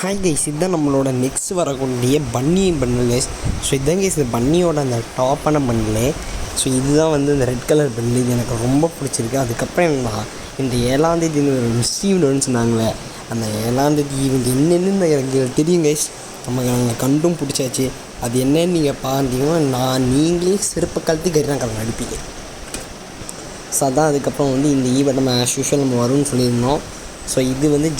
Hi guys, இதுதான் நம்மளோட next வரக்கூடிய பன்னி பண்டில் கைஸ். ஸோ இதுதான் கைஸ் இந்த பன்னியோட அந்த டாப்பான பண்டில். ஸோ இதுதான் வந்து இந்த ரெட் கலர் பண்டில். இது எனக்கு ரொம்ப பிடிச்சிருக்கு. அதுக்கப்புறம் என்னன்னா, இந்த 7ஆந்தேதி ஒரு மிஸ்டி ஈவெண்ட்னு சொன்னாங்களே, அந்த 7ஆந்தேதி ஈவெண்ட் என்னென்னு எனக்கு தெரியும் கைஸ். நாங்கள் கண்டும் பிடிச்சாச்சு. அது என்னன்னு நீங்கள் பார்த்தீங்கன்னா, நீங்களே சிறப்பு கழுத்து கரினா கலர் நடிப்பீங்க. ஸோ அதான் அதுக்கப்புறம் வந்து இந்த ஈவெண்ட் நம்ம ஆஸ் யூஷுவல் நம்ம வரும்னு சொல்லியிருந்தோம். ஸோ இது வந்து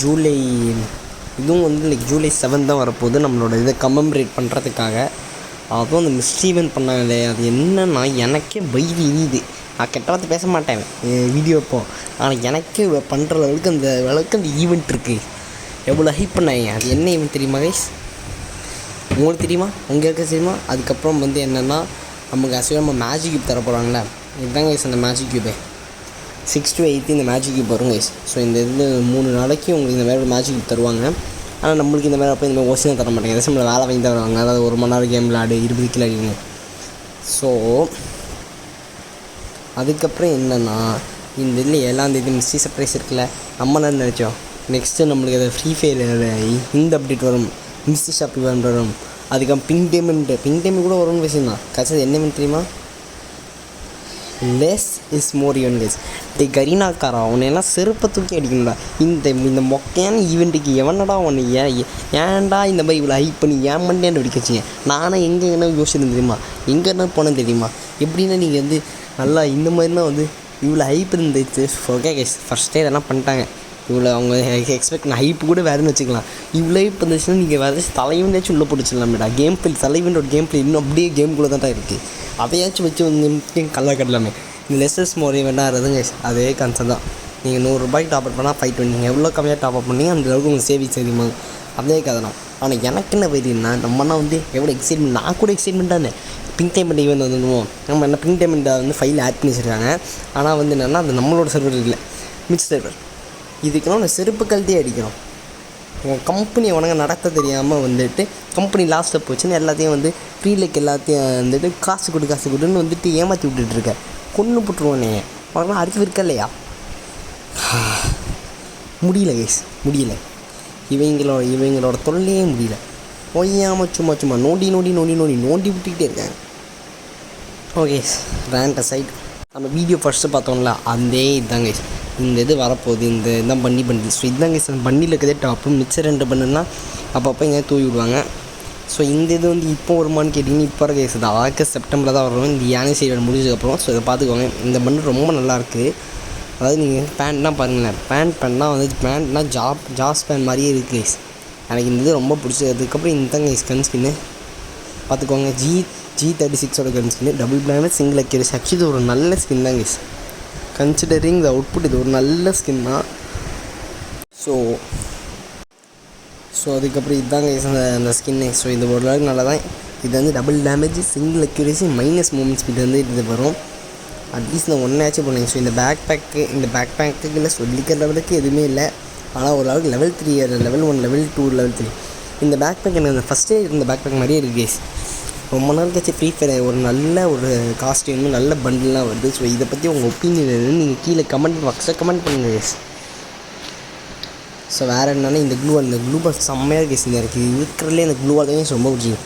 இதுவும் வந்து லைக் ஜூலை 7 தான் வரப்போகுது, நம்மளோட இதை கமெமரேட் பண்ணுறதுக்காக. அதுவும் அந்த மிஸ்ட்ரி ஈவெண்ட் பண்ணாங்களே, அது என்னன்னா எனக்கே வயிறு எரியுது. நான் கெட்ட வார்த்தை பேச மாட்டேன் வீடியோ இப்போ, ஆனால் எனக்கே பண்ணுற அளவுக்கு அந்த ஈவெண்ட் இருக்குது. எவ்வளோ ஹைப் பண்ணாங்க. அது என்ன ஈவெண்ட் தெரியுமா கைஸ்? உங்களுக்கு தெரியுமா? உங்களுக்கு தெரியுமா? அதுக்கப்புறம் வந்து என்னென்னா, நமக்கு ஆக்சுவலாக நம்ம மேஜிக் கியூப் தர போகிறாங்களே, இதுதான் கைஸ் அந்த மேஜிக் கியூபே. 6 to 8 இந்த மேஜிக் கியூப் வரும் கைஸ். ஸோ இந்த இது 3 நாளைக்கு உங்களுக்கு இந்த மாதிரி மேஜிக் கியூப் தருவாங்க. ஆனால் நம்மளுக்கு இந்த மாதிரி அப்போ இந்த மாதிரி ஓசினா தர மாட்டாங்க. ஏதாச்சும் நம்மளை வேலை வாங்கி தான் வருவாங்க. அதாவது 1 மணி நேரம் கேம் விளாடு 20 கிலோ அடிங்க. ஸோ அதுக்கப்புறம் என்னென்னா, இந்த இதில் 7ஆந்தேதி மிஸ்ட்ரி சர்ப்ரைஸ் இருக்குல்ல, நம்ம தான் நினச்சோம் நெக்ஸ்ட்டு நம்மளுக்கு அதை ஃப்ரீ ஃபயர் இந்த அப்டேட் வரும், மிஸ்ட்ரி ஷாப் இவெண்ட் வரும், அதுக்கப்புறம் பிங்க் டைமண்ட் கூட வரும்னு பேசியிருந்தான். கடைசி என்ன தெரியுமா? Less is more event guys. டே கரீனாக்காரா, அவனை எல்லாம் செருப்பை தூக்கி அடிக்கணும்டா. இந்த மொக்கையான ஈவெண்ட்டுக்கு எவனடா உன்னை ஏன்டா இந்த மாதிரி இவ்வளோ ஹைப் பண்ணி ஏன் மண்டேன்னு வெடிக்க வச்சிங்க? நானே எங்கே யோசிச்சிருந்தேன் தெரியுமா? எங்கன்னா போனேன் தெரியுமா? எப்படின்னா நீங்கள் வந்து நல்லா இந்த மாதிரினா வந்து இவ்வளோ ஹைப் இருந்துச்சு. ஓகே கைஸ், ஃபஸ்ட்டே இதெல்லாம் பண்ணிட்டாங்க. இவ்வளோ அவங்க எக்ஸ்பெக்ட் ஹைப்பு கூட வேறுன்னு வச்சுக்கலாம். இவ்வளோ ஹைப் இருந்துச்சுன்னா நீங்கள் வேறு தலைவனாச்சும் உள்ளே போட்டுச்சிடலாமேடா. கேம் பிளே தலைவனோட கேம் பிளே இன்னும் அப்படியே கேம்குள்ளே தான் இருக்குது. அதையாச்சும் வச்சு வந்து கல்ல கட்டலாமே. இந்த லெஸ்ஸஸ் மோர் ஈவெண்ட்டாகிறதுங்க அதே கான்செப்ட் தான். நீங்கள் 100 ரூபாய்க்கு டாப் அப் பண்ணால் 520. நீங்கள் எவ்வளோ கம்மியாக டாப் அப் பண்ணி அந்த அளவுக்கு உங்களுக்கு சேவிங்ஸ் அதிகமாக அதே கதை தான். ஆனால் எனக்கு என்ன வெறின்னா, நம்மனா வந்து எவ்வளோ எக்ஸைட்மெண்ட், நான் கூட எக்ஸைட்மெண்ட்டாக இருந்தேன். பிங்க் டைமண்ட் ஈவெண்ட் வந்துடுவோம். நம்ம என்ன பிங்க் டைமண்ட்டை வந்து ஃபைல் ஆட் பண்ணி வச்சுருக்காங்க. ஆனால் வந்து என்னென்னா, அது நம்மளோட சர்வர் இல்லை, மிக்ஸ் சர்வர். இதுக்கெல்லாம் நான் செருப்பு கழட்டியே அடிக்கிறோம். உங்கள் கம்பெனி உனக்கு நடத்த தெரியாமல் வந்துட்டு கம்பெனி லாஸ்ட்டில் போச்சுன்னு எல்லாத்தையும் வந்து ஃப்ரீலைக் எல்லாத்தையும் வந்துட்டு காசு கொடுன்னு வந்துட்டு ஏமாற்றி விட்டுட்டுருக்க. கொன்று போட்டுருவோன்னே. உனக்குலாம் அறிவு இருக்கா இல்லையா? முடியல கைஸ், முடியல. இவங்களோட தொல்லையே முடியல. ஒய்யாமல் சும்மா நோண்டி விட்டுக்கிட்டே இருக்காங்க. ஓகே, ரேண்ட் சைட் நம்ம வீடியோ ஃபஸ்ட்டு பார்த்தோம்ல, அதே இதுதாங்க கைஸ். இந்த இது வரப்போகுது, இந்த இதான் பண்ணி. ஸோ இதுதாங்க கைஸ் பண்ணியில் இருக்கிறதே டாப்பு. மிச்சம் 2 பண்ணுன்னா அப்பப்போ எங்கேயாவது தூவி விடுவாங்க. ஸோ இந்த இது வந்து இப்போ வருமானு கேட்டிங்கன்னா, இப்போ வர கைஸ் இது ஆகஸ்ட் செப்டம்பரில் தான் வரும், இந்த யானை சைடு முடிஞ்சதுக்கப்புறம். ஸோ இதை பார்த்துக்கோங்க. இந்த பண்ணு ரொம்ப நல்லாயிருக்கு. அதாவது நீங்கள் பேண்ட்லாம் பாருங்களேன், பேண்ட்னா வந்து பேண்ட்னா ஜாஸ் பேண்ட் மாதிரியே இருக்குது கைஸ். எனக்கு இந்த இது ரொம்ப பிடிச்சது. அதுக்கப்புறம் இந்த கைஸ் கன் ஸ்கின்னு பார்த்துக்கோங்க. G36 கன் ஸ்கின்னு, double planet, single accuracy. Actually இது ஒரு நல்ல ஸ்கின் தான் கைஸ். கன்சிடரிங் த அவுட்புட் இது ஒரு நல்ல ஸ்கின் தான். ஸோ அதுக்கப்புறம் இதுதாங்க அந்த ஸ்கின்னு. ஸோ இது ஒரு அளவுக்கு நல்லா தான். இது வந்து double damage, single accuracy, minus movement speed வந்து இது வரும். அட்லீஸ்ட் நான் ஒன்றாச்சும் பண்ணுங்க. ஸோ இந்த பேக் பேக்குல சொல்லிக்கிற லெவலுக்கு எதுவுமே இல்லை. ஆனால் ஒரு அளவுக்கு லெவல் 3, லெவல் 1, லெவல் 2, லெவல் 3 இந்த பேக் பேக் எனக்கு அந்த ஃபஸ்ட்டே இருந்த பேக் பேக் மாதிரியே இருக்குது கேஸ். ரொம்ப நாள் கழிச்சு ஃப்ரீ ஃபயர் ஒரு நல்ல ஒரு காஸ்டியூம், நல்ல பண்டில்லாம் வருது. ஸோ இதை பற்றி உங்கள் ஒப்பீனியன் என்னன்னு நீங்கள் கீழே கமெண்ட் பாக்ஸில் கமெண்ட் பண்ணுங்கள் கேஸ். ஸோ வேறு என்னென்னா, இந்த க்ளூ பால் செம்மையாக கேஸ். இந்த இருக்குது இருக்கிறதுலே இந்த க்ளூ பால் தான் ரொம்ப பிடிச்சிக்கும்.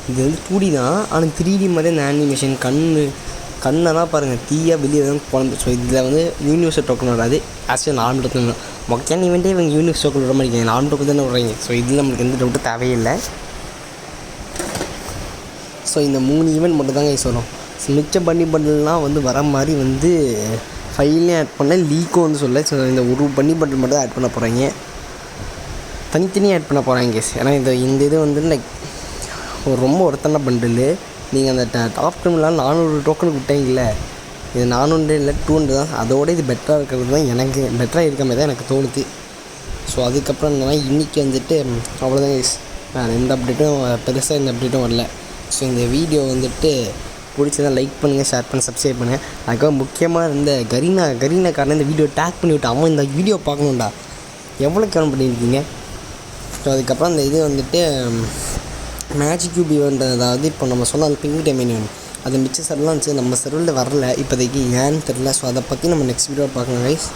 இது வந்து 2D தான், ஆனால் 3D மாதிரி இந்த ஆனிமேஷன் கண்ணெல்லாம் பாருங்கள், தீயாக வெளியே தான் குழம்பு. ஸோ இதில் வந்து யூனிவர்சல் டோக்கன் வராது. ஆக்சுவலி நார்மல் டோக்கன் தான். மொக்கையான ஈவெண்ட்டே இவங்க யூனிவர்ஸ் டோக்கன் விட மாட்டேங்க, நார்மல் டோக்கன் தானே விட்றாங்க. ஸோ இதில் நம்மளுக்கு எந்த டவுட்டும் தேவையில்லை. ஸோ இந்த 3 ஈவெண்ட் மட்டும் தாங்க வரும். மிச்ச பண்டில்லாம் வந்து வர மாதிரி வந்து ஃபைல்லையும் ஆட் பண்ண, லீக்கும் வந்து சொல்ல. ஸோ இந்த ஒரு பண்டில் மட்டும் தான் ஆட் பண்ண போகிறாங்க, தனித்தனியாக ஆட் பண்ண போகிறாங்க கேஸ். ஏன்னா இந்த இது வந்து லைக் ரொம்ப ஒருத்தன பண்டில். நீங்கள் அந்த டாப் டைம்லாம் 400 டோக்கனுக்கு விட்டாங்கல்ல, இது 400 இல்லை 200 தான். அதோடு இது பெட்டராக இருக்கிறது தான், எனக்கு பெட்டராக இருக்க மாதிரி தான் எனக்கு தோணுது. ஸோ அதுக்கப்புறம் என்னென்னா, இன்றைக்கி வந்துட்டு அவ்வளோதான் கேஸ். நான் எந்த அப்டேட்டும் பெருசாக இந்த அப்டேட்டும் வரல. ஸோ இந்த வீடியோ வந்துட்டு பிடிச்சதான் லைக் பண்ணுங்கள், ஷேர் பண்ணி சப்ஸ்கிரைப் பண்ணுங்கள். அதுக்கப்புறம் முக்கியமாக இந்த கரீனாக்காரன் இந்த வீடியோ டேக் பண்ணி விட்டு, அவன் இந்த வீடியோ பார்க்கணுண்டா, எவ்வளோ கேவலம் பண்ணியிருக்கீங்க. ஸோ அதுக்கப்புறம் இந்த இது வந்துட்டு மேஜிக் கியூப் ஈவெண்ட், அதாவது இப்போ நம்ம சொன்ன அந்த பிங்க் டைமண்ட் ஈவெண்ட், அது மிச்ச சர்வெலாம் இருந்துச்சு, நம்ம சர்வரில் வரல இப்போதைக்கு, ஏன்னு தெரில. ஸோ அதை பற்றி நம்ம நெக்ஸ்ட் வீடியோ பார்க்கலாம் கைஸ்.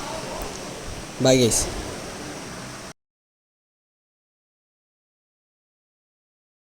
Bye guys.